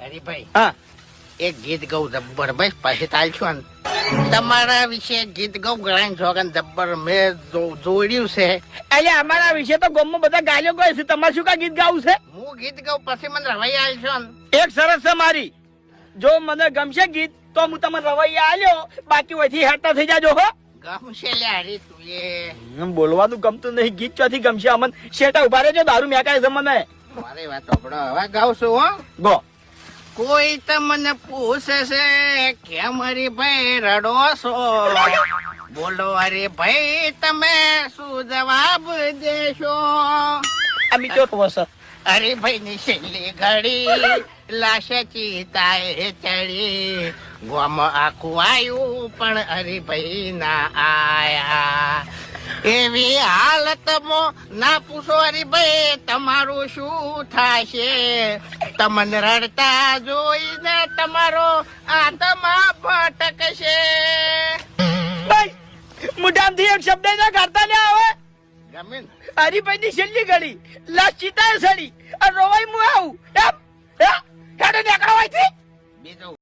અરે ભાઈ હા એક ગીત ગૌ જબ્બર ભાઈ પછી ચાલશો ને તમારા વિશે ગીત ગૌ ગણાય છોકન જબ્બર મેં જોડ્યું છે. એટલે અમારા વિશે તો ગામમાં બધા ગાલીઓ કહે છે, તમારે શું કા ગીત ગાવું છે? હું ગીત ગૌ પછી મને રવાઈ આલશો ને. એક સરસ છે મારી, જો મને ગમશે ગીત તો હું તમને રવૈયા આલ્યો, બાકી વહીથી હેઠા થઈ જાજો હો. ગમશે લે હરી તું એ બોલવાનું ગમતું નહીં, ગીત ચોથી ગમશે અમન. શેઠા ઉભા રહેજો, દારૂ મેકાય છે મને. મારી વાત સાંભળો, હવે ગાઉં છું હો. ગો. કોઈ તમને પૂછે છે કેમ હરીભાઈ રડો છો, બોલો હરીભાઈ તમે શું જવાબ દેશો. આ બીજો વસ હરીભાઈ ની છેલ્લી ઘડી લાશે ચિતાએ ચડી, ગોમ આખું આવ્યું પણ હરીભાઈ ના આયા. એવી હાલતમાં ના પૂછો હરીભાઈ તમારું શું થશે, તમને રડતા જોઈને તમારો આત્મા ભટકશે. મુઢામથી એક શબ્દ ના કાઢતા ને આવે. ગમે ને? હરીભાઈ ની છેલ્લી ઘડી લાશ ચિતાએ સડી, રોવાઈ હું આવું એમ. હેડો નીકળો અહીંથી. બીજું